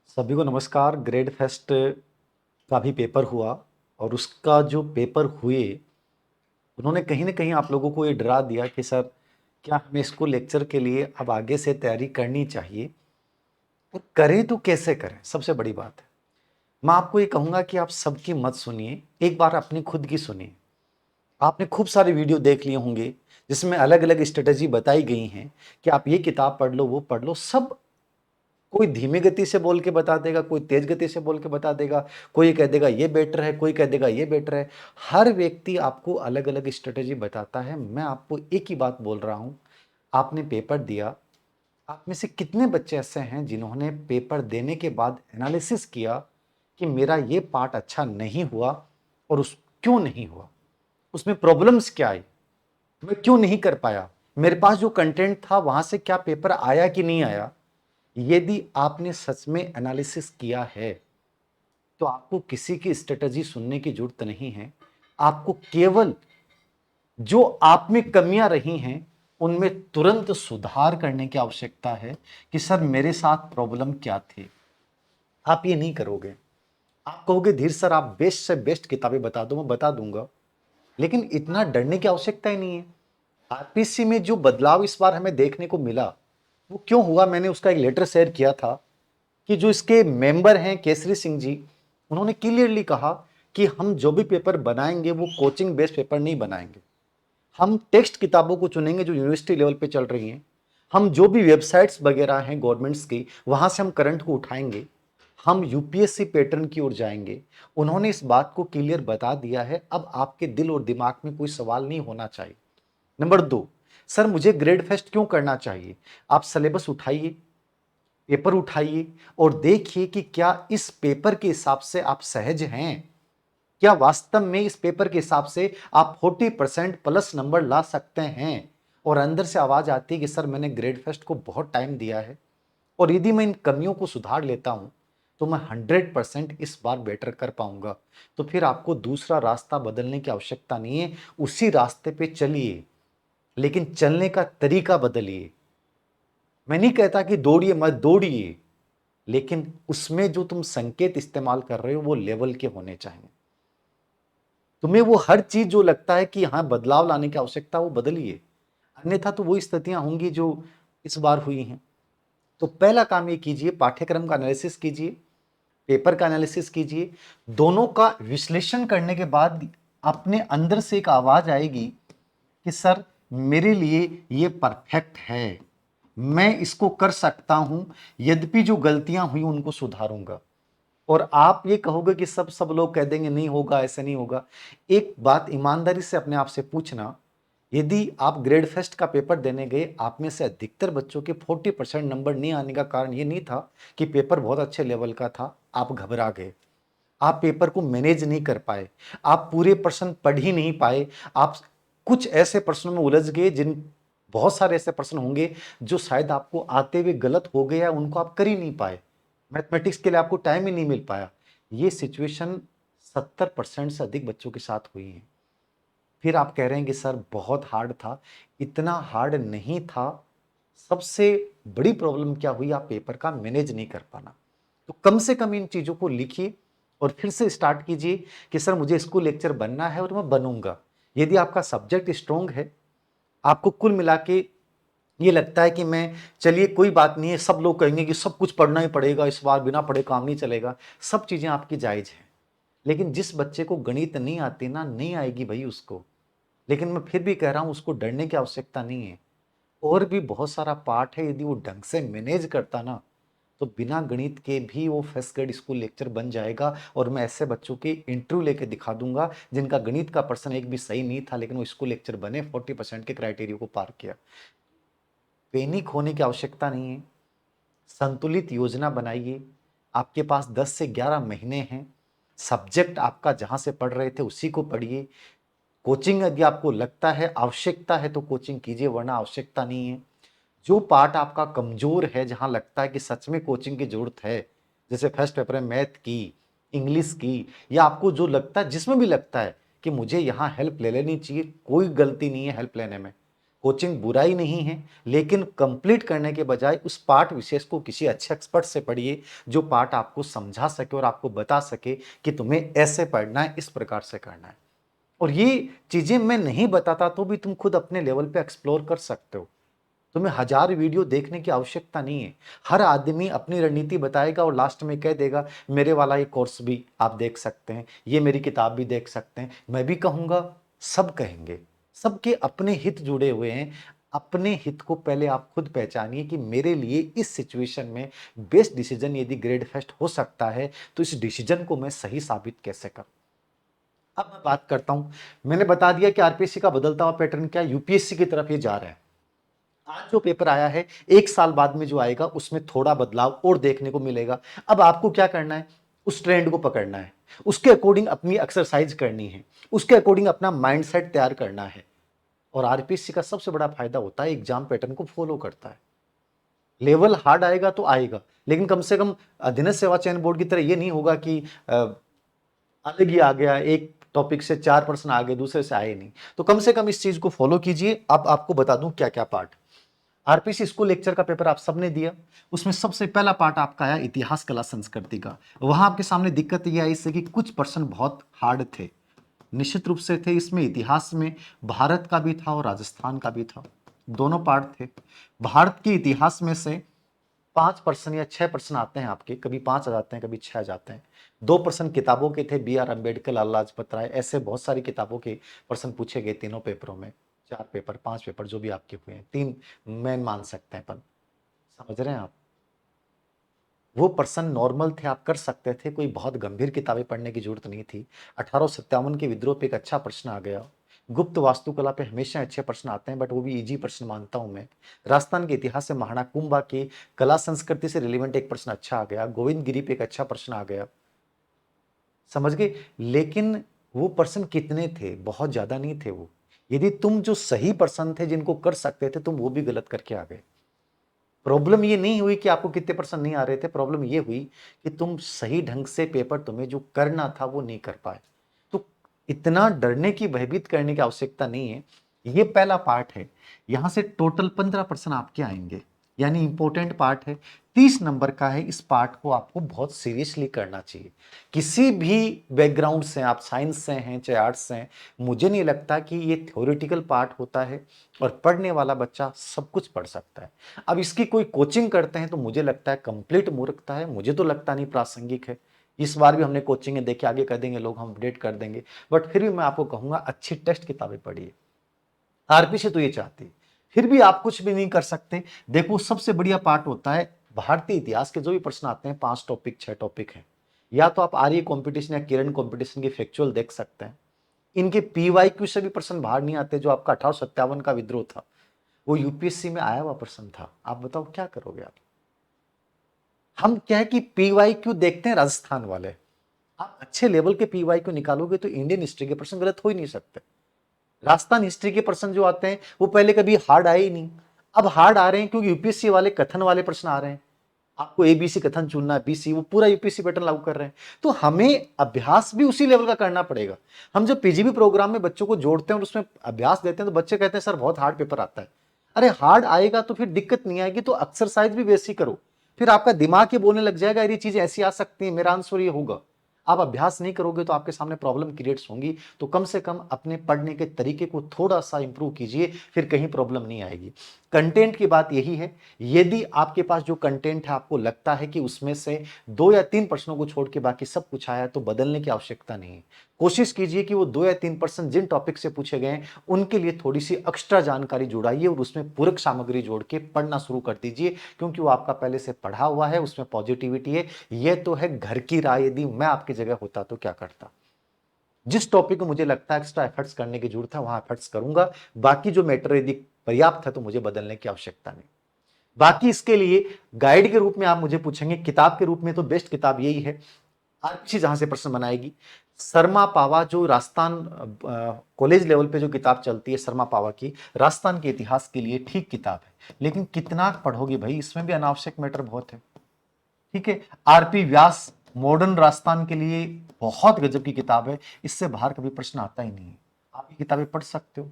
सभी को नमस्कार। ग्रेड फेस्ट का भी पेपर हुआ और उसका जो पेपर हुए उन्होंने कहीं ना कहीं आप लोगों को ये डरा दिया कि सर क्या हमें इसको लेक्चर के लिए अब आगे से तैयारी करनी चाहिए और करें तो कैसे करें। सबसे बड़ी बात है, मैं आपको ये कहूँगा कि आप सबकी मत सुनिए, एक बार अपनी खुद की सुनिए। आपने खूब सारे वीडियो देख लिए होंगे जिसमें अलग अलग स्ट्रेटजी बताई गई हैं कि आप ये किताब पढ़ लो, वो पढ़ लो। सब कोई धीमी गति से बोल के बता देगा, कोई तेज गति से बोल के बता देगा, कोई कह देगा ये बेटर है, कोई कह देगा ये बेटर है। हर व्यक्ति आपको अलग अलग स्ट्रेटेजी बताता है। मैं आपको एक ही बात बोल रहा हूं, आपने पेपर दिया, आप में से कितने बच्चे ऐसे हैं जिन्होंने पेपर देने के बाद एनालिसिस किया कि मेरा ये पार्ट अच्छा नहीं हुआ और उस क्यों नहीं हुआ, उसमें प्रॉब्लम्स क्या आई, मैं क्यों नहीं कर पाया, मेरे पास जो कंटेंट था वहां से क्या पेपर आया कि नहीं आया। यदि आपने सच में एनालिसिस किया है तो आपको किसी की स्ट्रेटजी सुनने की जरूरत नहीं है। आपको केवल जो आप में कमियां रही हैं उनमें तुरंत सुधार करने की आवश्यकता है कि सर मेरे साथ प्रॉब्लम क्या थी। आप ये नहीं करोगे, आप कहोगे धीर सर आप बेस्ट से बेस्ट किताबें बता दो, मैं बता दूंगा, लेकिन इतना डरने की आवश्यकता ही नहीं है। आरपीसी में जो बदलाव इस बार हमें देखने को मिला वो क्यों हुआ, मैंने उसका एक लेटर शेयर किया था कि जो इसके मेंबर हैं केसरी सिंह जी, उन्होंने क्लियरली कहा कि हम जो भी पेपर बनाएंगे वो कोचिंग बेस्ड पेपर नहीं बनाएंगे। हम टेक्स्ट किताबों को चुनेंगे जो यूनिवर्सिटी लेवल पे चल रही हैं। हम जो भी वेबसाइट्स वगैरह हैं गवर्नमेंट्स की, वहां से हम करंट को उठाएंगे। हम यूपीएससी पैटर्न की ओर जाएंगे। उन्होंने इस बात को क्लियर बता दिया है। अब आपके दिल और दिमाग में कोई सवाल नहीं होना चाहिए। नंबर दो, सर मुझे ग्रेड फेस्ट क्यों करना चाहिए। आप सिलेबस उठाइए, पेपर उठाइए और देखिए कि क्या इस पेपर के हिसाब से आप सहज हैं, क्या वास्तव में इस पेपर के हिसाब से आप 40% प्लस नंबर ला सकते हैं। और अंदर से आवाज आती है कि सर मैंने ग्रेड फेस्ट को बहुत टाइम दिया है और यदि मैं इन कमियों को सुधार लेता हूं तो मैं 100% इस बार बेटर कर पाऊंगा। तो फिर आपको दूसरा रास्ता बदलने की आवश्यकता नहीं है, उसी रास्ते पे चलिए, लेकिन चलने का तरीका बदलिए। मैं नहीं कहता कि दौड़िए मत दौड़िए, लेकिन उसमें जो तुम संकेत इस्तेमाल कर रहे हो वो लेवल के होने चाहिए। तुम्हें वो हर चीज जो लगता है कि हाँ बदलाव लाने की आवश्यकता, वो बदलिए, अन्यथा तो वो स्थितियां होंगी जो इस बार हुई हैं। तो पहला काम ये कीजिए, पाठ्यक्रम का एनालिसिस कीजिए, पेपर का एनालिसिस कीजिए। दोनों का विश्लेषण करने के बाद अपने अंदर से एक आवाज आएगी कि सर मेरे लिए ये परफेक्ट है, मैं इसको कर सकता हूं, यद्यपि जो गलतियां हुई उनको सुधारूंगा। और आप ये कहोगे कि सब सब लोग कह देंगे नहीं होगा, ऐसे नहीं होगा। एक बात ईमानदारी से अपने आप से पूछना, यदि आप ग्रेड फेस्ट का पेपर देने गए, आप में से अधिकतर बच्चों के 40% नंबर नहीं आने का कारण ये नहीं था कि पेपर बहुत अच्छे लेवल का था, आप घबरा गए, आप पेपर को मैनेज नहीं कर पाए, आप पूरे प्रश्न पढ़ ही नहीं पाए, आप कुछ ऐसे प्रश्नों में उलझ गए जिन, बहुत सारे ऐसे प्रश्न होंगे जो शायद आपको आते हुए गलत हो गए या उनको आप कर ही नहीं पाए, मैथमेटिक्स के लिए आपको टाइम ही नहीं मिल पाया। ये सिचुएशन 70% से अधिक बच्चों के साथ हुई है। फिर आप कह रहे हैं कि सर बहुत हार्ड था, इतना हार्ड नहीं था। सबसे बड़ी प्रॉब्लम क्या हुई, आप पेपर का मैनेज नहीं कर पाना। तो कम से कम इन चीजों को लिखिए और फिर से स्टार्ट कीजिए कि सर मुझे स्कूल लेक्चर बनना है और मैं बनूंगा। यदि आपका सब्जेक्ट स्ट्रोंग है, आपको कुल मिला के ये लगता है कि मैं, चलिए कोई बात नहीं है, सब लोग कहेंगे कि सब कुछ पढ़ना ही पड़ेगा इस बार, बिना पढ़े काम नहीं चलेगा, सब चीजें आपकी जायज हैं। लेकिन जिस बच्चे को गणित नहीं आती ना, नहीं आएगी भाई उसको, लेकिन मैं फिर भी कह रहा हूं उसको डरने की आवश्यकता नहीं है। और भी बहुत सारा पार्ट है, यदि वो ढंग से मैनेज करता ना तो बिना गणित के भी वो फर्स्ट ग्रेड स्कूल लेक्चर बन जाएगा। और मैं ऐसे बच्चों की इंटरव्यू लेके दिखा दूंगा जिनका गणित का पर्सन एक भी सही नहीं था लेकिन वो स्कूल लेक्चर बने, 40% के क्राइटेरिया को पार किया। पैनिक होने की आवश्यकता नहीं है, संतुलित योजना बनाइए। आपके पास 10 से 11 महीने हैं, सब्जेक्ट आपका जहां से पढ़ रहे थे उसी को पढ़िए। कोचिंग यदि आपको लगता है आवश्यकता है तो कोचिंग कीजिए, वरना आवश्यकता नहीं है। जो पार्ट आपका कमजोर है, जहां लगता है कि सच में कोचिंग की जरूरत है, जैसे फर्स्ट पेपर है मैथ की, इंग्लिश की, या आपको जो लगता है, जिसमें भी लगता है कि मुझे यहां हेल्प ले लेनी चाहिए, कोई गलती नहीं है हेल्प लेने में। कोचिंग बुराई नहीं है, लेकिन कंप्लीट करने के बजाय उस पार्ट विशेष को किसी अच्छे एक्सपर्ट से पढ़िए, जो पार्ट आपको समझा सके और आपको बता सके कि तुम्हें ऐसे पढ़ना है, इस प्रकार से करना है। और ये चीजें मैं नहीं बताता तो भी तुम खुद अपने लेवल पे एक्सप्लोर कर सकते हो। तुम्हें 1000 वीडियो देखने की आवश्यकता नहीं है। हर आदमी अपनी रणनीति बताएगा और लास्ट में कह देगा मेरे वाला ये कोर्स भी आप देख सकते हैं, ये मेरी किताब भी देख सकते हैं। मैं भी कहूंगा, सब कहेंगे, सबके अपने हित जुड़े हुए हैं। अपने हित को पहले आप खुद पहचानिए कि मेरे लिए इस सिचुएशन में बेस्ट डिसीजन यदि ग्रेड फेस्ट हो सकता है तो इस डिसीजन को मैं सही साबित कैसे करूं। अब मैं बात करता हूं, मैंने बता दिया कि आरपीएससी का बदलता हुआ पैटर्न क्या है, यूपीएससी की तरफ ये जा रहा है। आज जो पेपर आया है, 1 साल बाद में जो आएगा उसमें थोड़ा बदलाव और देखने को मिलेगा। अब आपको क्या करना है, उस ट्रेंड को पकड़ना है, उसके अकॉर्डिंग अपनी एक्सरसाइज करनी है, उसके अकॉर्डिंग अपना माइंडसेट तैयार करना है। और आरपीएससी का सबसे बड़ा फायदा होता है एग्जाम पैटर्न को फॉलो करता है। लेवल हार्ड आएगा तो आएगा, लेकिन कम से कम अधीनस्थ सेवा चयन बोर्ड की तरह ये नहीं होगा कि अलग ही आ गया, एक टॉपिक से 4 प्रश्न आ गए, दूसरे से आए नहीं। तो कम से कम इस चीज को फॉलो कीजिए। अब आपको बता दूं क्या क्या पार्ट। आरपीसी स्कूल लेक्चर का पेपर आप सबने दिया, उसमें सबसे पहला पार्ट आपका आया इतिहास कला संस्कृति का। वहां आपके सामने दिक्कत यह आई इससे कि कुछ प्रश्न बहुत हार्ड थे, निश्चित रूप से थे। इसमें इतिहास में भारत का भी था और राजस्थान का भी था, दोनों पार्ट थे। भारत के इतिहास में से 5% या 6% आते हैं आपके, कभी 5 आ जाते हैं, कभी 6 आ जाते हैं। 2% किताबों के थे, B.R. अम्बेडकर, लाला लाजपत राय, ऐसे बहुत सारी किताबों के प्रश्न पूछे गए तीनों पेपरों में। 4 पेपर, 5 पेपर जो भी आपके हुए हैं, 3 मैं मान सकते हैं, पर समझ रहे हैं आप। वो पर्सन नॉर्मल थे, आप कर सकते थे, कोई बहुत गंभीर किताबें पढ़ने की जरूरत नहीं थी। 1857 के विद्रोह पे एक अच्छा प्रश्न आ गया। गुप्त वास्तुकला पे हमेशा अच्छे प्रश्न आते हैं, बट वो भी इजी प्रश्न मानता हूं मैं। राजस्थान के इतिहास से महाराणा कुंभा की कला संस्कृति से रिलेवेंट एक प्रश्न अच्छा आ गया। गोविंद गिरी पे एक अच्छा प्रश्न आ गया, समझ गए। लेकिन वो पर्सन कितने थे, बहुत ज्यादा नहीं थे वो। यदि तुम जो सही पर्सन थे जिनको कर सकते थे, तुम वो भी गलत करके आ गए। प्रॉब्लम ये नहीं हुई कि आपको कितने परसेंट नहीं आ रहे थे, प्रॉब्लम ये हुई कि तुम सही ढंग से पेपर तुम्हें जो करना था वो नहीं कर पाए। तो इतना डरने की, भयभीत करने की आवश्यकता नहीं है। ये पहला पार्ट है। यहां से टोटल 15% आपके आएंगे, यानी इंपॉर्टेंट पार्ट है। 30 नंबर का है। इस पार्ट को आपको बहुत सीरियसली करना चाहिए। किसी भी बैकग्राउंड से, आप साइंस से हैं चाहे आर्ट्स से हैं, मुझे नहीं लगता कि ये थ्योरेटिकल पार्ट होता है और पढ़ने वाला बच्चा सब कुछ पढ़ सकता है। अब इसकी कोई कोचिंग करते हैं तो मुझे लगता है कंप्लीट मूर्खता है, मुझे तो लगता नहीं प्रासंगिक है। इस बार भी हमने कोचिंग देखे, आगे कर देंगे लोग, हम अपडेट कर देंगे। बट फिर भी मैं आपको कहूंगा अच्छी टेस्ट किताबें पढ़िए। आरपीसी तो ये चाहती है, फिर भी आप कुछ भी नहीं कर सकते। देखो, सबसे बढ़िया पार्ट होता है भारतीय इतिहास के जो भी प्रश्न आते हैं, 5 टॉपिक 6 टॉपिक हैं। या तो आप आर्य कंपटीशन या किरण कंपटीशन की फैक्चुअल देख सकते हैं। इनके पीवाईक्यू से भी प्रश्न बाहर नहीं आते। जो आपका 1857 का विद्रोह था, वो यूपीएससी में आया हुआ प्रश्न था। आप बताओ क्या करोगे आप। हम क्या है कि पीवाईक्यू देखते हैं राजस्थान वाले। आप अच्छे लेवल के पीवाईक्यू निकालोगे तो इंडियन हिस्ट्री के प्रश्न गलत हो ही नहीं सकते। राजस्थान हिस्ट्री के प्रश्न जो आते हैं वो पहले कभी हार्ड आए ही नहीं, अब हार्ड आ रहे हैं क्योंकि यूपीएससी वाले कथन वाले प्रश्न आ रहे हैं। आपको एबीसी कथन चुनना है, बीसी, वो पूरा यूपीएससी पैटर्न लागू कर रहे हैं। तो हमें अभ्यास भी उसी लेवल का करना पड़ेगा। हम जब पीजीबी प्रोग्राम में बच्चों को जोड़ते हैं और उसमें अभ्यास देते हैं तो बच्चे कहते हैं सर बहुत हार्ड पेपर आता है। अरे हार्ड आएगा तो फिर दिक्कत नहीं आएगी, तो एक्सरसाइज भी वैसी करो। फिर आपका दिमाग ये बोलने लग जाएगा ये चीजें ऐसी आ सकती है, मेरा आंसर ये होगा। आप अभ्यास नहीं करोगे तो आपके सामने प्रॉब्लम क्रिएट्स होंगी। तो कम से कम अपने पढ़ने के तरीके को थोड़ा सा इंप्रूव कीजिए, फिर कहीं प्रॉब्लम नहीं आएगी। कंटेंट की बात यही है। यदि आपके पास जो कंटेंट है आपको लगता है कि उसमें से 2 या 3 प्रश्नों को छोड़ के बाकी सब कुछ आया है, तो बदलने की आवश्यकता नहीं है। कोशिश कीजिए कि वो 2 या 3% जिन टॉपिक से पूछे गए हैं उनके लिए थोड़ी सी एक्स्ट्रा जानकारी जुड़ाइए और उसमें पूरक सामग्री जोड़ के पढ़ना शुरू कर दीजिए, क्योंकि वो आपका पहले से पढ़ा हुआ है, उसमें पॉजिटिविटी है। यह तो है घर की राय। यदि मैं आपकी जगह होता तो क्या करता। जिस टॉपिक को मुझे लगता है एक्स्ट्रा एफर्ट्स करने की जरूरत है वहां एफर्ट्स करूंगा। बाकी जो मैटर यदि पर्याप्त है तो मुझे बदलने की आवश्यकता नहीं। बाकी इसके लिए गाइड के रूप में आप मुझे पूछेंगे, किताब के रूप में तो बेस्ट किताब यही है आरपीसी जहां से प्रश्न बनाएगी। शर्मा पावा जो राजस्थान कॉलेज लेवल पे जो किताब चलती है शर्मा पावा की, राजस्थान के इतिहास के लिए ठीक किताब है। लेकिन कितना पढ़ोगे भाई, इसमें भी अनावश्यक मैटर बहुत है। ठीक है। आरपी व्यास मॉडर्न राजस्थान के लिए बहुत गजब की किताब है। इससे बाहर कभी प्रश्न आता ही नहीं है। आप ये किताबें पढ़ सकते हो।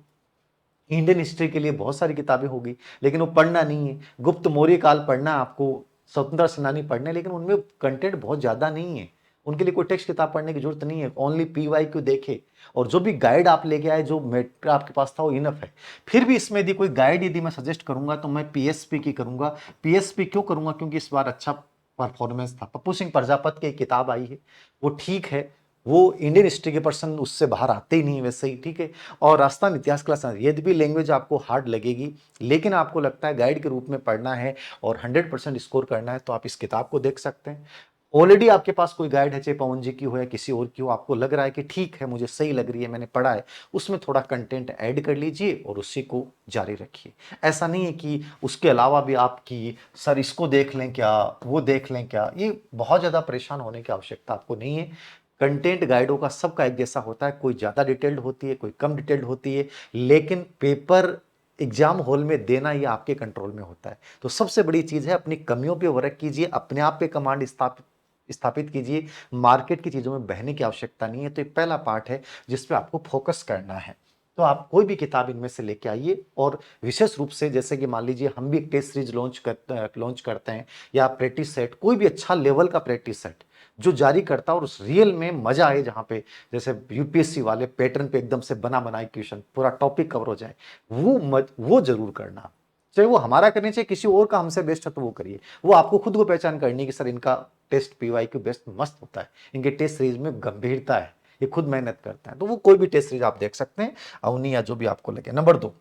इंडियन हिस्ट्री के लिए बहुत सारी किताबें होगी, लेकिन वो पढ़ना नहीं है। गुप्त मौर्य काल पढ़ना है आपको, स्वतंत्रता सेनानी पढ़ने, लेकिन उनमें कंटेंट बहुत ज्यादा नहीं है। उनके लिए कोई टेक्स्ट किताब पढ़ने की जरूरत नहीं है, ओनली PYQ देखे और जो भी गाइड आप लेके आए, जो मेटेरियल आपके पास था वो इनफ है। फिर भी इसमें यदि कोई गाइड यदि मैं सजेस्ट करूंगा तो मैं PSP की करूंगा। PSP क्यों करूंगा? क्योंकि इस बार अच्छा परफॉर्मेंस था। पप्पू सिंह प्रजापत की एक किताब आई है, वो ठीक है, वो इंडियन हिस्ट्री के पर्सन उससे बाहर आते ही नहीं वैसे ही, ठीक है। और राजस्थान इतिहास क्लास, यदि भी लैंग्वेज आपको हार्ड लगेगी, लेकिन आपको लगता है गाइड के रूप में पढ़ना है और 100% स्कोर करना है, तो आप इस किताब को देख सकते हैं। ऑलरेडी आपके पास कोई गाइड है, चाहे पवन जी की हो या किसी और की हो, आपको लग रहा है कि ठीक है मुझे सही लग रही है, मैंने पढ़ा है, उसमें थोड़ा कंटेंट ऐड कर लीजिए और उसी को जारी रखिए। ऐसा नहीं है कि उसके अलावा भी आपकी सर इसको देख लें क्या, वो देख लें क्या, ये बहुत ज़्यादा परेशान होने की आवश्यकता आपको नहीं है। कंटेंट गाइडों का सबका एक जैसा होता है, कोई ज़्यादा डिटेल्ड होती है, कोई कम डिटेल्ड होती है, लेकिन पेपर एग्जाम हॉल में देना ये आपके कंट्रोल में होता है। तो सबसे बड़ी चीज़ है अपनी कमियों पे वर्क कीजिए, अपने आप पे कमांड स्थापित कीजिए, मार्केट की चीज़ों में बहने की आवश्यकता नहीं है। तो ये पहला पार्ट है जिस पे आपको फोकस करना है। तो आप कोई भी किताब इनमें से लेके आइए, और विशेष रूप से जैसे कि मान लीजिए हम भी एक टेस्ट सीरीज लॉन्च करते हैं, या प्रैक्टिस सेट, कोई भी अच्छा लेवल का प्रैक्टिस सेट जो जारी करता है और उस रियल में मजा आए, जहां पे जैसे यूपीएससी वाले पैटर्न पे एकदम से बना बनाए क्वेश्चन, पूरा टॉपिक कवर हो जाए, वो जरूर करना। चाहे वो हमारा करने, चाहे किसी और का हमसे बेस्ट है तो वो करिए। वो आपको खुद को पहचान करनी है कि सर इनका टेस्ट PYQ बेस्ट मस्त होता है, इनके टेस्ट सीरीज में गंभीरता है, ये खुद मेहनत करता है। तो वो कोई भी टेस्ट सीरीज आप देख सकते हैं, अवनी या जो भी आपको लगे। नंबर 2,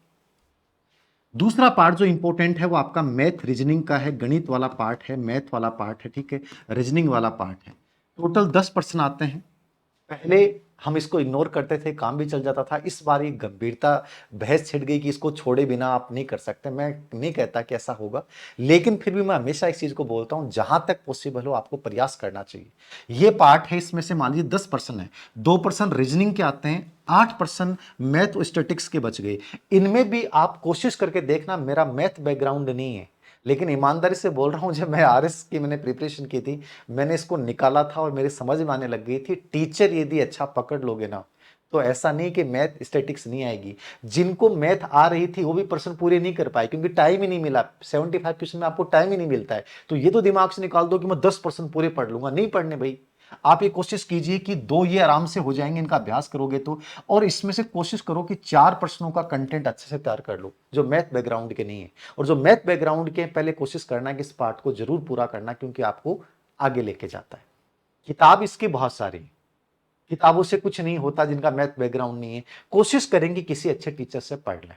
दूसरा पार्ट जो इंपॉर्टेंट है वो आपका मैथ रीजनिंग का है, गणित वाला पार्ट है, मैथ वाला पार्ट है, ठीक है, रीजनिंग वाला पार्ट है। टोटल 10% आते हैं। पहले हम इसको इग्नोर करते थे, काम भी चल जाता था। इस बार ये गंभीरता, बहस छिड़ गई कि इसको छोड़े बिना आप नहीं कर सकते। मैं नहीं कहता कि ऐसा होगा, लेकिन फिर भी मैं हमेशा इस चीज को बोलता हूं, जहां तक पॉसिबल हो आपको प्रयास करना चाहिए। ये पार्ट है, इसमें से मान लीजिए 10% है, 2% रीजनिंग के आते हैं, 8% मैथ और स्टैटिक्स के बच गए। इनमें भी आप कोशिश करके देखना, मेरा मैथ बैकग्राउंड नहीं है, लेकिन ईमानदारी से बोल रहा हूं, जब मैं RS की मैंने प्रिपरेशन की थी, मैंने इसको निकाला था और मेरे समझ में आने लग गई थी। टीचर यदि अच्छा पकड़ लोगे ना, तो ऐसा नहीं कि मैथ स्टैटिक्स नहीं आएगी। जिनको मैथ आ रही थी वो भी प्रश्न पूरे नहीं कर पाए, क्योंकि टाइम ही नहीं मिला। 75 क्वेश्चन में आपको टाइम ही नहीं मिलता है। तो ये तो दिमाग से निकाल दो कि मैं 10% पूरे पढ़ लूंगा, नहीं पढ़ने भाई। आप ये कोशिश कीजिए कि 2 ये आराम से हो जाएंगे इनका अभ्यास करोगे तो। और इसमें से कोशिश करो कि 4 प्रश्नों का कंटेंट अच्छे से तैयार कर लो, जो मैथ बैकग्राउंड के नहीं है। और जो मैथ बैकग्राउंड के, पहले कोशिश करना है कि इस पार्ट को जरूर पूरा करना, क्योंकि आपको आगे लेके जाता है। किताब इसकी बहुत सारी, किताबों से कुछ नहीं होता जिनका मैथ बैकग्राउंड नहीं है। कोशिश करेंगे किसी अच्छे टीचर से पढ़ लें,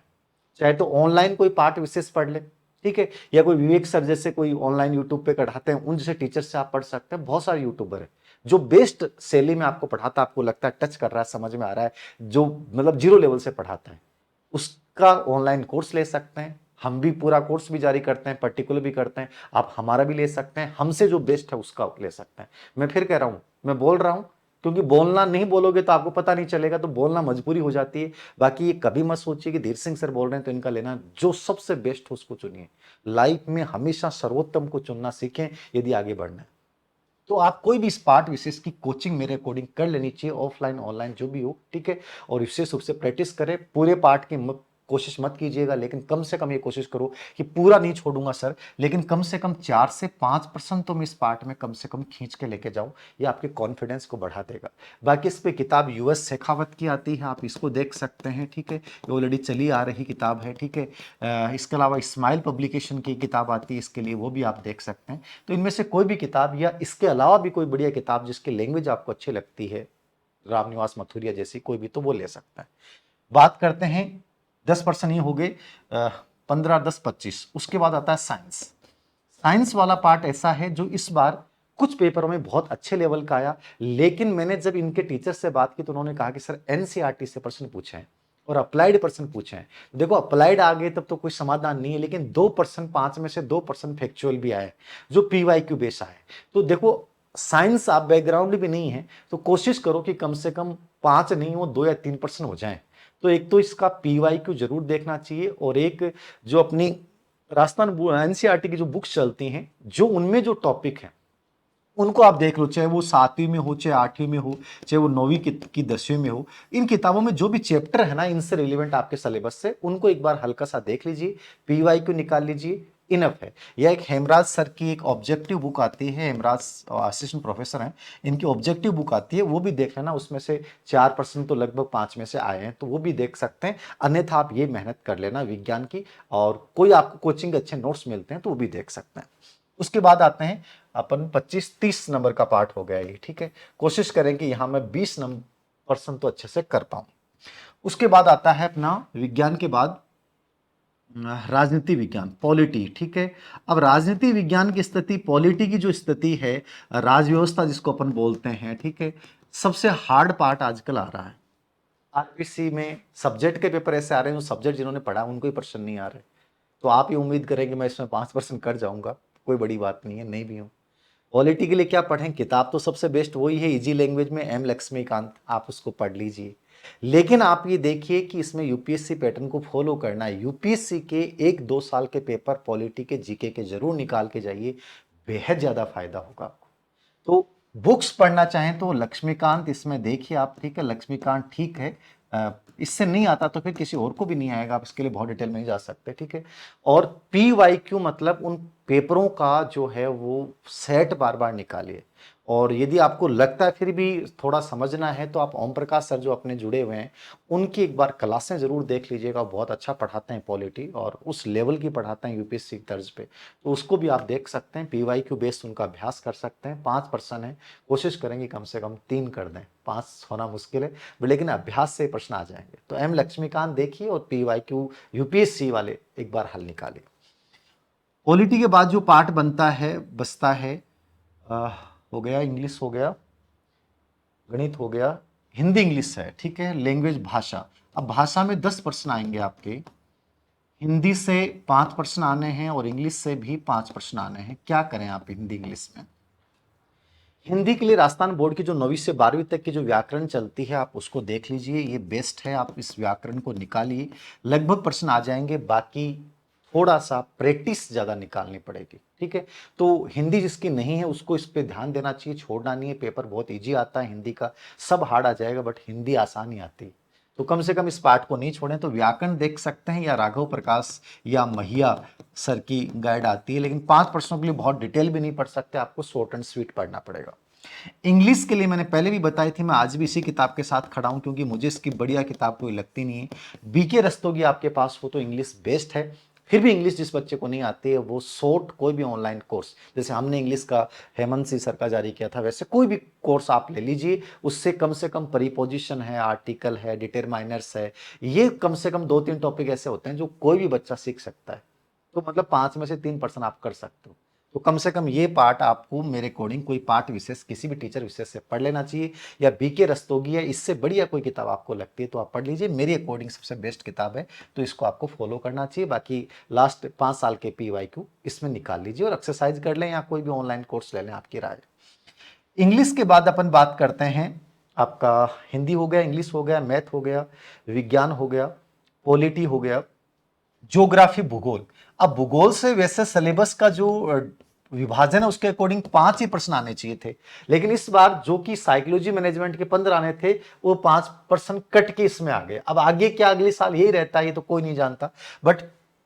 चाहे तो ऑनलाइन कोई पार्ट विशेष पढ़ ले, ठीक है, या कोई विवेक सर जैसे कोई ऑनलाइन यूट्यूब पे पढ़ाते हैं, उन जैसे टीचर से आप पढ़ सकते हैं। बहुत सारे यूट्यूबर है जो बेस्ट शैली में आपको पढ़ाता है, आपको लगता है टच कर रहा है, समझ में आ रहा है, जो मतलब जीरो लेवल से पढ़ाता है, उसका ऑनलाइन कोर्स ले सकते हैं। हम भी पूरा कोर्स भी जारी करते हैं, पर्टिकुलर भी करते हैं। आप हमारा भी ले सकते हैं, हमसे जो बेस्ट है उसका ले सकते हैं। मैं फिर कह रहा हूं, मैं बोल रहा हूं, क्योंकि बोलना नहीं बोलोगे तो आपको पता नहीं चलेगा, तो बोलना मजबूरी हो जाती है। बाकी ये कभी मत सोचिए कि धीर सिंह सर बोल रहे हैं तो इनका लेना, जो सबसे बेस्ट हो उसको चुनिए। लाइफ में हमेशा सर्वोत्तम को चुनना सीखें यदि आगे बढ़ना है। तो आप कोई भी इस पार्ट विशेष की कोचिंग मेरे अकॉर्डिंग कर लेनी चाहिए, ऑफलाइन ऑनलाइन जो भी हो, ठीक है। और विशेष रूप से प्रैक्टिस करें। पूरे पार्ट की कोशिश मत कीजिएगा, लेकिन कम से कम ये कोशिश करो कि पूरा नहीं छोड़ूंगा सर, लेकिन कम से कम 4 से 5% तो मैं इस पार्ट में कम से कम खींच के लेके जाऊं। ये आपके कॉन्फिडेंस को बढ़ा देगा। बाकी इस पे किताब US शेखावत की आती है, आप इसको देख सकते हैं, ठीक है, ये ऑलरेडी चली आ रही किताब है, ठीक है। इसके अलावा स्माइल पब्लिकेशन की किताब आती है, इसके लिए वो भी आप देख सकते हैं। तो इनमें से कोई भी किताब, या इसके अलावा भी कोई बढ़िया किताब जिसकी लैंग्वेज आपको अच्छी लगती है, रामनिवास मथुरिया जैसी कोई भी, तो वो ले सकता है। बात करते हैं, 10% ये हो गए, 15, 10, 25। उसके बाद आता है साइंस। साइंस वाला पार्ट ऐसा है जो इस बार कुछ पेपरों में बहुत अच्छे लेवल का आया, लेकिन मैंने जब इनके टीचर से बात की तो उन्होंने कहा कि सर NCERT से प्रश्न पूछे हैं और अप्लाइड प्रश्न पूछे हैं। देखो अप्लाइड आ गए तब तो कोई समाधान नहीं है, लेकिन 2%, 5 में से 2% फैक्चुअल भी आए, जो PYQ बेस आए। तो देखो साइंस आप बैकग्राउंड भी नहीं है, तो कोशिश करो कि कम से कम 5 नहीं हो, 2 या 3% हो जाए। तो एक तो इसका PYQ जरूर देखना चाहिए, और एक जो अपनी राजस्थान NCERT की जो बुक्स चलती हैं, जो उनमें जो टॉपिक है उनको आप देख लो, चाहे वो 7वीं में हो, चाहे 8वीं में हो, चाहे वो 9वीं की 10वीं में हो। इन किताबों में जो भी चैप्टर है ना इनसे रिलेवेंट आपके सिलेबस से, उनको एक बार हल्का सा देख लीजिए, पीवाईक्यू निकाल लीजिए, इनफ है। यह एक हेमराज सर की एक ऑब्जेक्टिव बुक आती है, हेमराज असिस्टेंट प्रोफेसर हैं, इनकी ऑब्जेक्टिव बुक आती है, वो भी देख लेना। उसमें से 4% तो लगभग 5 में से आए हैं, तो वो भी देख सकते हैं। अन्यथा आप ये मेहनत कर लेना विज्ञान की, और कोई आपको कोचिंग अच्छे नोट्स मिलते हैं तो वो भी देख सकते हैं। उसके बाद आते हैं अपन 25-30 नंबर का पार्ट हो गया ये, ठीक है। कोशिश करें कि यहां मैं 20% तो अच्छे से कर पाऊं। उसके बाद आता है अपना विज्ञान के बाद राजनीति विज्ञान, पॉलिटी, ठीक है। अब राजनीति विज्ञान की स्थिति, पॉलिटी की जो स्थिति है, राजव्यवस्था जिसको अपन बोलते हैं, ठीक है, सबसे हार्ड पार्ट आजकल आ रहा है। आरपीसी में सब्जेक्ट के पेपर ऐसे आ रहे हैं जो सब्जेक्ट जिन्होंने पढ़ा उनको ही प्रश्न नहीं आ रहे। तो आप ये उम्मीद करें कि मैं इसमें 5% कर जाऊंगा, कोई बड़ी बात नहीं है, नहीं भी हूँ। पॉलिटी के लिए क्या पढ़ें, किताब तो सबसे बेस्ट वही है, इजी लैंग्वेज में, एम लक्ष्मीकांत, आप उसको पढ़ लीजिए। लेकिन आप ये देखिए कि इसमें यूपीएससी पैटर्न को फॉलो करना है। यूपीएससी के 1-2 साल के पेपर पॉलिटी के, जीके के जरूर निकाल के जाइए, बेहद ज्यादा फायदा होगा आपको। तो बुक्स पढ़ना चाहें तो लक्ष्मीकांत इसमें देखिए आप, ठीक है, लक्ष्मीकांत ठीक है। इससे नहीं आता तो फिर किसी और को भी नहीं आएगा, आप इसके लिए बहुत डिटेल में नहीं जा सकते, ठीक है। और पी वाई क्यू मतलब उन पेपरों का जो है वो सेट बार बार निकालिए। और यदि आपको लगता है फिर भी थोड़ा समझना है तो आप ओम प्रकाश सर जो अपने जुड़े हुए हैं उनकी एक बार क्लासें जरूर देख लीजिएगा, बहुत अच्छा पढ़ाते हैं पॉलिटी, और उस लेवल की पढ़ाते हैं यूपीएससी तर्ज पे, तो उसको भी आप देख सकते हैं। पीवाईक्यू बेस्ड उनका अभ्यास कर सकते हैं। 5% है, कोशिश करेंगे कम से कम 3 कर दें, 5 होना मुश्किल है, लेकिन अभ्यास से प्रश्न आ जाएंगे। तो एम लक्ष्मीकांत देखिए और पीवाईक्यू यूपीएससी वाले एक बार हल निकालिए। पॉलिटी के बाद जो पार्ट बनता है, बचता है, हो गया इंग्लिश, हो गया गणित, हो गया हिंदी इंग्लिश है, ठीक है, लैंग्वेज भाषा। अब भाषा में 10 प्रश्न आएंगे आपके, हिंदी से 5 प्रश्न आने हैं और इंग्लिश से भी 5 प्रश्न आने हैं। क्या करें आप हिंदी इंग्लिश में? हिंदी के लिए राजस्थान बोर्ड की जो 9वीं से 12वीं तक की जो व्याकरण चलती है आप उसको देख लीजिए, ये बेस्ट है, आप इस व्याकरण को निकालिए, लगभग प्रश्न आ जाएंगे। बाकी थोड़ा सा प्रैक्टिस ज्यादा निकालनी पड़ेगी, ठीक है। तो हिंदी जिसकी नहीं है उसको इस पे ध्यान देना चाहिए, छोड़ना नहीं है। पेपर बहुत इजी आता है हिंदी का, सब हार्ड आ जाएगा बट हिंदी आसान ही आती है। तो कम से कम इस पार्ट को नहीं छोड़ें। तो व्याकरण देख सकते हैं, या राघव प्रकाश या महिया सर की गाइड आती है, लेकिन 5 प्रश्नों के लिए बहुत डिटेल भी नहीं पढ़ सकते, आपको शॉर्ट एंड स्वीट पढ़ना पड़ेगा। इंग्लिश के लिए मैंने पहले भी बताई थी, मैं आज भी इसी किताब के साथ खड़ा हूं क्योंकि मुझे इसकी बढ़िया किताब कोई लगती नहीं है। बीके रस्तोगी आपके पास हो तो इंग्लिश बेस्ट है। फिर भी इंग्लिश जिस बच्चे को नहीं आती है वो शॉर्ट कोई भी ऑनलाइन कोर्स, जैसे हमने इंग्लिश का हेमंत सिंह सर का जारी किया था, वैसे कोई भी कोर्स आप ले लीजिए। उससे कम से कम प्रीपोजिशन है, आर्टिकल है, डिटरमाइनर्स है, ये कम से कम 2-3 टॉपिक ऐसे होते हैं जो कोई भी बच्चा सीख सकता है। तो मतलब 5 में से 3% आप कर सकते हो। तो कम से कम ये पार्ट आपको मेरे अकॉर्डिंग कोई पार्ट विशेष किसी भी टीचर विशेष से पढ़ लेना चाहिए, या बीके रस्तोगी है इससे बढ़िया कोई किताब आपको लगती है तो आप पढ़ लीजिए। मेरी अकॉर्डिंग सबसे बेस्ट किताब है, तो इसको आपको फॉलो करना चाहिए। बाकी लास्ट 5 साल के पीवाईक्यू इसमें निकाल लीजिए और एक्सरसाइज कर लें, या कोई भी ऑनलाइन कोर्स ले लें, आपकी राय। इंग्लिश के बाद अपन बात करते हैं, आपका हिंदी हो गया, इंग्लिश हो गया, मैथ हो गया, विज्ञान हो गया, पॉलिटी हो गया, ज्योग्राफी भूगोल। अब भूगोल से वैसे सिलेबस का जो विभाजन है उसके अकॉर्डिंग 5 ही प्रश्न आने चाहिए थे, लेकिन इस बार जो कि साइकोलॉजी मैनेजमेंट के 15 आने थे वो 5% कट के इसमें आ गए। अब आगे क्या अगले साल यही रहता है ये तो कोई नहीं जानता, बट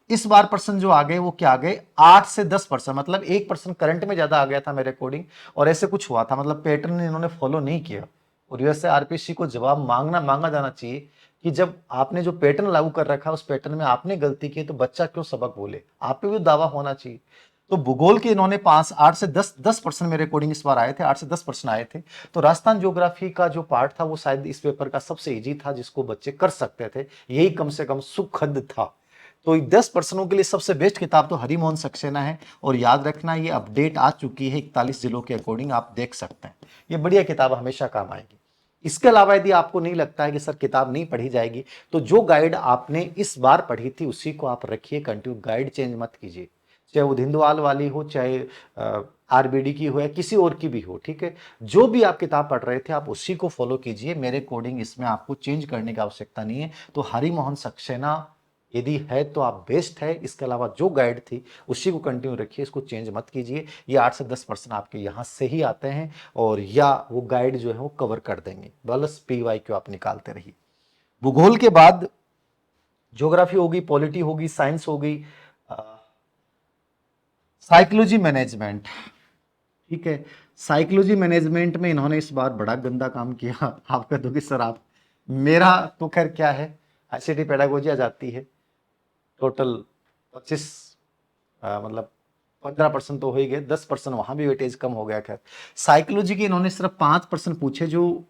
इस बार पर्सन जो आ गए वो क्या आ गए, 8 से 10%, मतलब 1% करंट में ज्यादा आ गया था मेरे अकॉर्डिंग। और ऐसे कुछ हुआ था, मतलब पैटर्न इन्होंने फॉलो नहीं किया। और वैसे आरपीसी को जवाब मांगा जाना चाहिए कि जब आपने जो पैटर्न लागू कर रखा है उस पैटर्न में आपने गलती की तो बच्चा क्यों सबक बोले, आप पे भी दावा होना चाहिए। तो भूगोल के इन्होंने 8 से 10% मेरे अकॉर्डिंग इस बार आए थे, 8 से 10% आए थे। तो राजस्थान ज्योग्राफी का जो पार्ट था वो शायद इस पेपर का सबसे इजी था जिसको बच्चे कर सकते थे, यही कम से कम सुखद था। तो 10% के लिए सबसे बेस्ट किताब तो हरिमोहन सक्सेना है। और याद रखना ये अपडेट आ चुकी है 41 जिलों के अकॉर्डिंग, आप देख सकते हैं। ये बढ़िया किताब हमेशा काम आएगी। इसके अलावा यदि आपको नहीं लगता है कि सर किताब नहीं पढ़ी जाएगी, तो जो गाइड आपने इस बार पढ़ी थी उसी को आप रखिए कंटिन्यू, गाइड चेंज मत कीजिए, चाहे वो धिंदवाल वाली हो, चाहे आरबीडी की हो, या किसी और की भी हो, ठीक है। जो भी आप किताब पढ़ रहे थे आप उसी को फॉलो कीजिए, मेरे अकॉर्डिंग इसमें आपको चेंज करने की आवश्यकता नहीं है। तो हरिमोहन सक्सेना यदि है तो आप बेस्ट है, इसके अलावा जो गाइड थी उसी को कंटिन्यू रखिए, इसको चेंज मत कीजिए। ये 8 से 10% आपके यहाँ से ही आते हैं और या वो गाइड जो है वो कवर कर देंगे, बस PYQ आप निकालते रहिए। भूगोल के बाद ज्योग्राफी होगी, पॉलिटी होगी, साइंस होगी, साइकोलॉजी मैनेजमेंट। ठीक है, साइकोलॉजी मैनेजमेंट में इन्होंने इस बार बड़ा गंदा काम किया। आप कह दोगे सर आप, मेरा तो खैर क्या है, ICT पेडागोजी आ जाती है, टोटल 25 मतलब 15% तो हो ही गए, 10% वहां भी वेटेज कम हो गया। खैर साइकोलॉजी के इन्होंने सिर्फ 5% पूछे, जो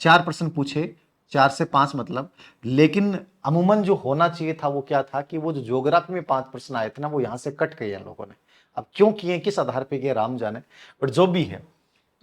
4% पूछे, 4 से 5 मतलब। लेकिन अमूमन जो होना चाहिए था वो क्या था कि वो जो ज्योग्राफी में 5% आए थे ना, वो यहां से कट गए हैं लोगों ने। अब क्यों किए, किस आधार पे किए, राम जाने, बट जो भी है।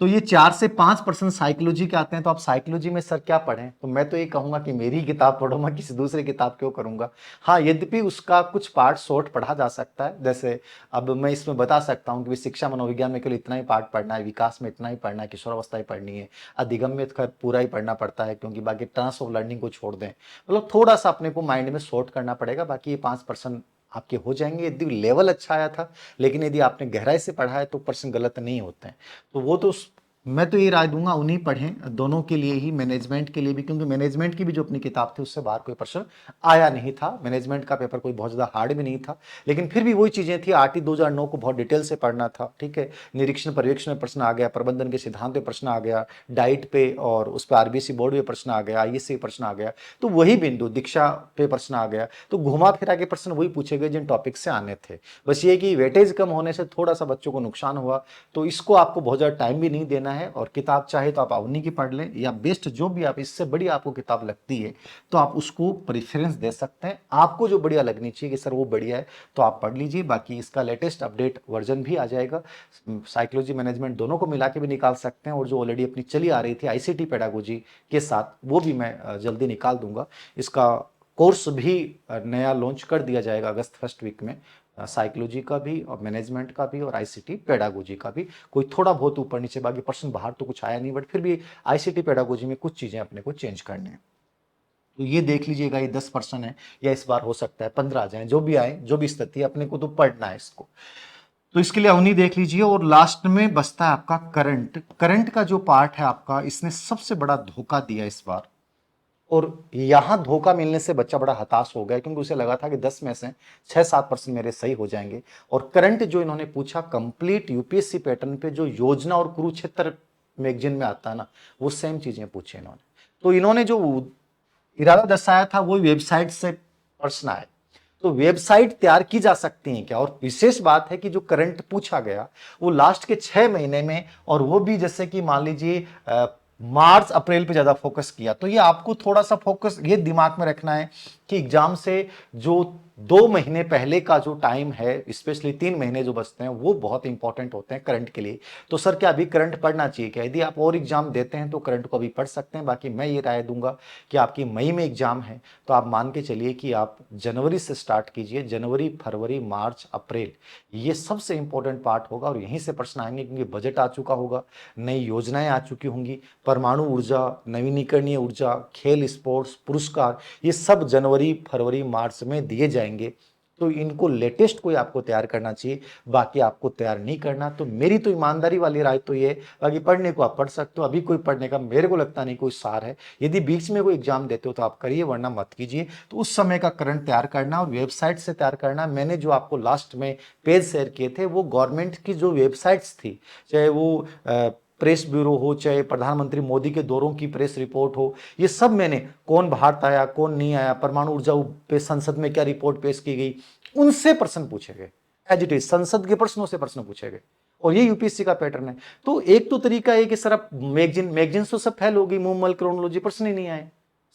तो ये 4 से 5% साइकोलॉजी के आते हैं। तो आप साइकोलॉजी में सर क्या पढ़ें, तो मैं तो ये कहूंगा कि मेरी किताब पढ़ो, मैं किसी दूसरी किताब क्यों करूंगा। हाँ, यद्यपि उसका कुछ पार्ट शॉर्ट पढ़ा जा सकता है, जैसे अब मैं इसमें बता सकता हूँ कि शिक्षा मनोविज्ञान में केवल इतना ही पार्ट पढ़ना है, विकास में इतना ही पढ़ना है, किशोरावस्था ही पढ़नी है, अधिगम में तो पूरा ही पढ़ना पड़ता है, क्योंकि बाकी ट्रांस ऑफ लर्निंग को छोड़ दें, मतलब थोड़ा सा अपने को माइंड में शॉर्ट करना पड़ेगा। बाकी ये 5% आपके हो जाएंगे यदि लेवल अच्छा आया था। लेकिन यदि आपने गहराई से पढ़ा है तो प्रश्न गलत नहीं होते हैं। तो वो तो मैं तो ये राय दूंगा उन्हीं पढ़ें, दोनों के लिए ही, मैनेजमेंट के लिए भी, क्योंकि मैनेजमेंट की भी जो अपनी किताब थी उससे बाहर कोई प्रश्न आया नहीं था। मैनेजमेंट का पेपर कोई बहुत ज़्यादा हार्ड भी नहीं था, लेकिन फिर भी वही चीज़ें थी। RT 2009 को बहुत डिटेल से पढ़ना था। ठीक है, निरीक्षण पर्यवेक्षण में प्रश्न आ गया, प्रबंधन के सिद्धांत पे प्रश्न आ गया, डाइट पे और उस पर RBC बोर्ड पे प्रश्न आ गया, ISC पे प्रश्न आ गया। तो वही बिंदु दीक्षा पे प्रश्न आ गया। तो घुमा फिरा के प्रश्न वही पूछे गए जिन टॉपिक से आने थे। बस ये कि वेटेज कम होने से थोड़ा सा बच्चों को नुकसान हुआ। तो इसको आपको बहुत ज़्यादा टाइम भी नहीं देना है, और किताब चाहे तो आप अवनी की पढ़ लें, या बेस्ट जो भी आप इससे बड़ी आपको किताब लगती है तो आप उसको प्रेफरेंस दे सकते हैं। आपको जो बढ़िया लगनी चाहिए कि सर वो बढ़िया है तो आप पढ़ लीजिए। बाकी इसका लेटेस्ट अपडेट वर्जन भी आ जाएगा, साइकोलॉजी मैनेजमेंट दोनों को मिला के भी निकाल सकते हैं, और जो ऑलरेडी अपनी चली आ रही थी ICT पेडागोजी के साथ वो भी मैं जल्दी निकाल दूंगा। इसका कोर्स भी नया लॉन्च कर दिया जाएगा अगस्त फर्स्ट वीक में, साइकोलॉजी का भी और मैनेजमेंट का भी और ICT पेडागोजी का भी। कोई थोड़ा बहुत ऊपर नीचे, बाकी प्रश्न बाहर तो कुछ आया नहीं, बट फिर भी ICT पेडागोजी में कुछ चीजें अपने को चेंज करनी है। तो ये देख लीजिएगा, ये 10% है, या इस बार हो सकता है 15 आ जाए, जो भी आए, जो भी स्थिति, अपने को तो पढ़ना है इसको। तो इसके लिए अवनी देख लीजिए। और लास्ट में बचता है आपका करंट। करंट का जो पार्ट है आपका, इसने सबसे बड़ा धोखा दिया इस बार, और यहां धोखा मिलने से बच्चा बड़ा हताश हो गया, क्योंकि उसे लगा था कि 10 में से 6-7% मेरे सही हो जाएंगे। और करंट जो इन्होंने पूछा, कंप्लीट UPSC पैटर्न पे, जो योजना और कुरुक्षेत्र मैगजीन में आता है ना, वो सेम चीजें पूछे इन्होंने। तो इन्होंने जो इरादा दर्शाया था वो वेबसाइट से प्रश्न आए। तो वेबसाइट तैयार की जा सकती है क्या, और विशेष बात है कि जो करंट पूछा गया वो लास्ट के 6 महीने में, और वो भी जैसे कि मान लीजिए मार्च अप्रैल पे ज्यादा फोकस किया। तो ये आपको थोड़ा सा फोकस ये दिमाग में रखना है कि एग्जाम से जो 2 महीने पहले का जो टाइम है, स्पेशली 3 महीने जो बचते हैं, वो बहुत इंपॉर्टेंट होते हैं करंट के लिए। तो सर क्या अभी करंट पढ़ना चाहिए क्या, यदि आप और एग्जाम देते हैं तो करंट को अभी पढ़ सकते हैं। बाकी मैं ये राय दूंगा कि आपकी मई में एग्जाम है, तो आप मान के चलिए कि आप जनवरी से स्टार्ट कीजिए। जनवरी, फरवरी, मार्च, अप्रैल, ये सबसे इंपॉर्टेंट पार्ट होगा, और यहीं से प्रश्न आएंगे, क्योंकि बजट आ चुका होगा, नई योजनाएं आ चुकी होंगी, परमाणु ऊर्जा, नवीनीकरणीय ऊर्जा, खेल, स्पोर्ट्स, पुरस्कार, ये सब जनवरी, फरवरी, मार्च में दिए जाएंगे। तो इनको लेटेस्ट कोई आपको तैयार करना चाहिए, बाकी आपको तैयार नहीं करना। तो मेरी तो ईमानदारी वाली राय तो ये, बाकी पढ़ने को आप पढ़ सकते हो, अभी कोई पढ़ने का मेरे को लगता नहीं कोई सार है। यदि बीच में कोई एग्जाम देते हो तो आप करिए, वरना मत कीजिए। तो उस समय का करंट तैयार करना और वेबसाइट से तैयार करना। मैंने जो आपको लास्ट में पेज शेयर किए थे वो गवर्नमेंट की जो वेबसाइट्स थी, चाहे वो प्रेस ब्यूरो हो, चाहे प्रधानमंत्री मोदी के दौरों की प्रेस रिपोर्ट हो, ये सब मैंने, कौन भारत आया, कौन नहीं आया, परमाणु ऊर्जा पे संसद में क्या रिपोर्ट पेश की गई, उनसे प्रश्न पूछे गए। एज इट इज संसद के प्रश्नों से प्रश्न पूछे गए, और ये UPSC का पैटर्न है। तो एक तो तरीका है कि सर आप मैगजीन तो सब फेल होगी, मूवमल, क्रोनोलॉजी, प्रश्न ही नहीं आए,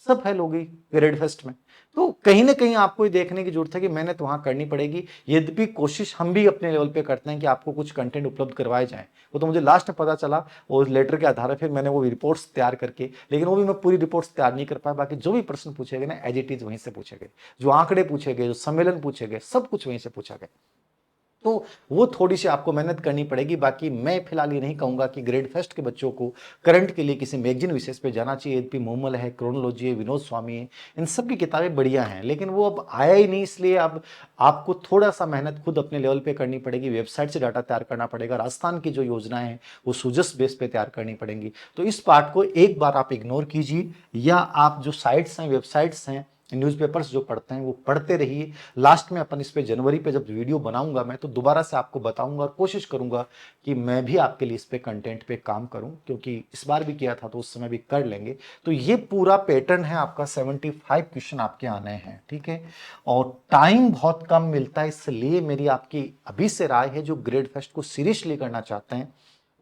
सब फेल हो गई ग्रेड फर्स्ट में। तो कहीं ना कहीं आपको ये देखने की जरूरत है कि मेहनत वहां करनी पड़ेगी। यद्यपि कोशिश हम भी अपने लेवल पे करते हैं कि आपको कुछ कंटेंट उपलब्ध करवाए जाएं, वो तो मुझे लास्ट में पता चला, और लेटर के आधार पर फिर मैंने वो रिपोर्ट्स तैयार करके, लेकिन वो भी मैं पूरी रिपोर्ट्स तैयार नहीं कर पाया। बाकी जो भी प्रश्न पूछे गए ना, एज इट इज वहीं से पूछे गए, जो आंकड़े पूछे गए, जो सम्मेलन पूछे गए, सब कुछ वहीं से पूछा गया। तो वो थोड़ी सी आपको मेहनत करनी पड़ेगी। बाकी मैं फिलहाल ये नहीं कहूँगा कि ग्रेड फर्स्ट के बच्चों को करंट के लिए किसी मैगजीन विशेष पे जाना चाहिए। एपी मोमल है, क्रोनोलॉजी है, विनोद स्वामी है, इन सब की किताबें बढ़िया हैं, लेकिन वो अब आया ही नहीं, इसलिए अब आपको थोड़ा सा मेहनत खुद अपने लेवल पे करनी पड़ेगी। वेबसाइट से डाटा तैयार करना पड़ेगा, राजस्थान की जो योजनाएं हैं वो सुजस बेस पे तैयार करनी पड़ेंगी। तो इस पार्ट को एक बार आप इग्नोर कीजिए, या आप जो साइट्स हैं, वेबसाइट्स हैं, न्यूज़पेपर्स जो पढ़ते हैं वो पढ़ते रहिए। लास्ट में अपन इस पे जनवरी पे जब वीडियो बनाऊंगा मैं, तो दोबारा से आपको बताऊंगा और कोशिश करूंगा कि मैं भी आपके लिए इस पे कंटेंट पे काम करूं, क्योंकि इस बार भी किया था तो उस समय भी कर लेंगे। तो ये पूरा पैटर्न है आपका, 75 क्वेश्चन आपके आने हैं, ठीक है। और टाइम बहुत कम मिलता है, इसलिए मेरी आपकी अभी से राय है, जो ग्रेड फर्स्ट को सीरियसली करना चाहते हैं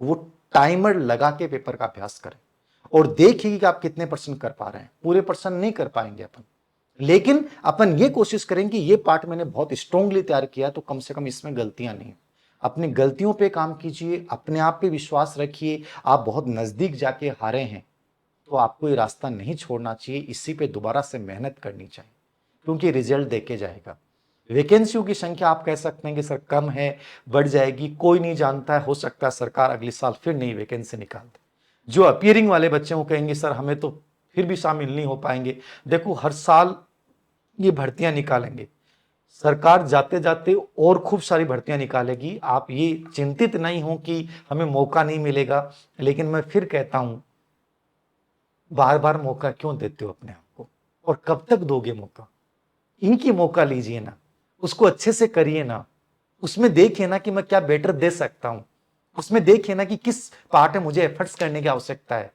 वो टाइमर लगा के पेपर का अभ्यास करें और देखिए कि आप कितने परसेंट कर पा रहे हैं। पूरे परसेंट नहीं कर पाएंगे अपन, लेकिन अपन ये कोशिश करेंगे ये पार्ट मैंने बहुत स्ट्रांगली तैयार किया, तो कम से कम इसमें गलतियां नहीं। अपनी गलतियों पे काम कीजिए, अपने आप पे विश्वास रखिए। आप बहुत नजदीक जाके हारे हैं तो आपको ये रास्ता नहीं छोड़ना चाहिए, इसी पे दोबारा से मेहनत करनी चाहिए, क्योंकि रिजल्ट देके जाएगा। वैकेंसियों की संख्या आप कह सकते हैं कि सर कम है, बढ़ जाएगी, कोई नहीं जानता है, हो सकता है सरकार अगले साल फिर नई वैकेंसी निकाल दे। जो अपियरिंग वाले बच्चे वो कहेंगे सर हमें तो फिर भी शामिल नहीं हो पाएंगे। देखो हर साल ये भर्तियां निकालेंगे, सरकार जाते जाते और खूब सारी भर्तियां निकालेगी। आप ये चिंतित नहीं हो कि हमें मौका नहीं मिलेगा, लेकिन मैं फिर कहता हूं, बार बार मौका क्यों देते हो अपने आप को, और कब तक दोगे मौका? एक ही मौका लीजिए ना, उसको अच्छे से करिए ना, उसमें देखिए ना कि मैं क्या बेटर दे सकता हूं, उसमें देखिए ना कि किस पार्ट में मुझे एफर्ट्स करने की आवश्यकता है।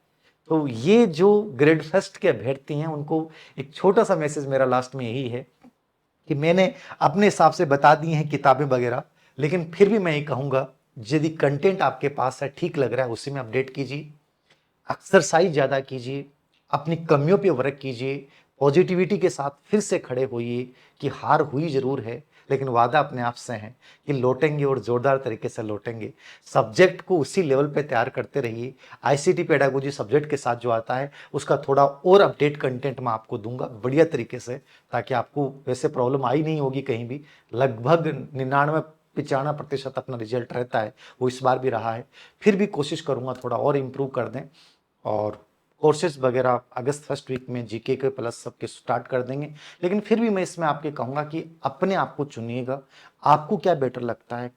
तो ये जो ग्रेड फर्स्ट के अभ्यर्थी हैं उनको एक छोटा सा मैसेज मेरा लास्ट में यही है कि मैंने अपने हिसाब से बता दी हैं किताबें वगैरह, लेकिन फिर भी मैं ये कहूंगा यदि कंटेंट आपके पास है, ठीक लग रहा है, उसी में अपडेट कीजिए, एक्सरसाइज ज्यादा कीजिए, अपनी कमियों पे वर्क कीजिए, पॉजिटिविटी के साथ फिर से खड़े होइए कि हार हुई जरूर है, लेकिन वादा अपने आप से है कि लौटेंगे और जोरदार तरीके से लौटेंगे। सब्जेक्ट को उसी लेवल पे तैयार करते रहिए। आईसीटी पेडागोजी सब्जेक्ट के साथ जो आता है उसका थोड़ा और अपडेट कंटेंट मैं आपको दूंगा बढ़िया तरीके से, ताकि आपको वैसे प्रॉब्लम आई नहीं होगी कहीं भी। लगभग 99-95% अपना रिजल्ट रहता है, वो इस बार भी रहा है। फिर भी कोशिश करूंगा थोड़ा और इम्प्रूव कर दें, और कोर्सेज वगैरह अगस्त फर्स्ट वीक में जीके के प्लस सबके स्टार्ट कर देंगे। लेकिन फिर भी मैं इसमें आपके कहूँगा कि अपने आप को चुनिएगा, आपको क्या बेटर लगता है,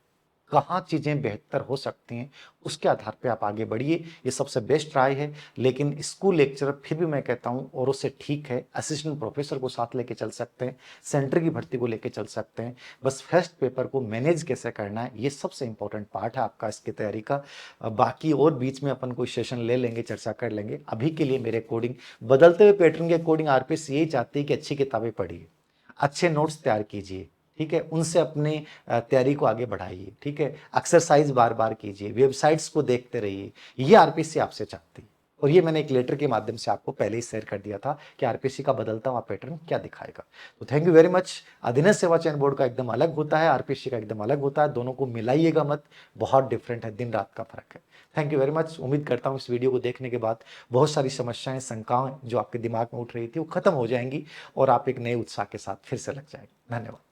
कहाँ चीज़ें बेहतर हो सकती हैं, उसके आधार पे आप आगे बढ़िए। ये सबसे बेस्ट राय है। लेकिन स्कूल लेक्चरर फिर भी मैं कहता हूँ और उससे ठीक है, असिस्टेंट प्रोफेसर को साथ लेके चल सकते हैं, सेंटर की भर्ती को लेके चल सकते हैं। बस फर्स्ट पेपर को मैनेज कैसे करना है ये सबसे इंपॉर्टेंट पार्ट है आपका इसकी तैयारी का। बाकी और बीच में अपन कोई सेशन ले लेंगे, चर्चा कर लेंगे। अभी के लिए मेरे अकॉर्डिंग, बदलते हुए पैटर्न के अकॉर्डिंग आरपीएस यही चाहती है कि अच्छी किताबें पढ़िए, अच्छे नोट्स तैयार कीजिए, ठीक है, उनसे अपने तैयारी को आगे बढ़ाइए, ठीक है, एक्सरसाइज बार बार कीजिए, वेबसाइट्स को देखते रहिए। ये आरपीसी आपसे चाहती है, और ये मैंने एक लेटर के माध्यम से आपको पहले ही शेयर कर दिया था कि आरपीसी का बदलता हुआ पैटर्न क्या दिखाएगा। तो थैंक यू वेरी मच। अधीनस्थ सेवा चयन बोर्ड का एकदम अलग होता है, आरपीसी का एकदम अलग होता है, दोनों को मिलाइएगा मत, बहुत डिफरेंट है, दिन रात का फर्क है। Thank you very much. उम्मीद करता हूँ इस वीडियो को देखने के बाद बहुत सारी समस्याएं, शंकाएं जो आपके दिमाग में उठ रही थी वो खत्म हो जाएंगी और आप एक नए उत्साह के साथ फिर से लग जाएंगे। धन्यवाद।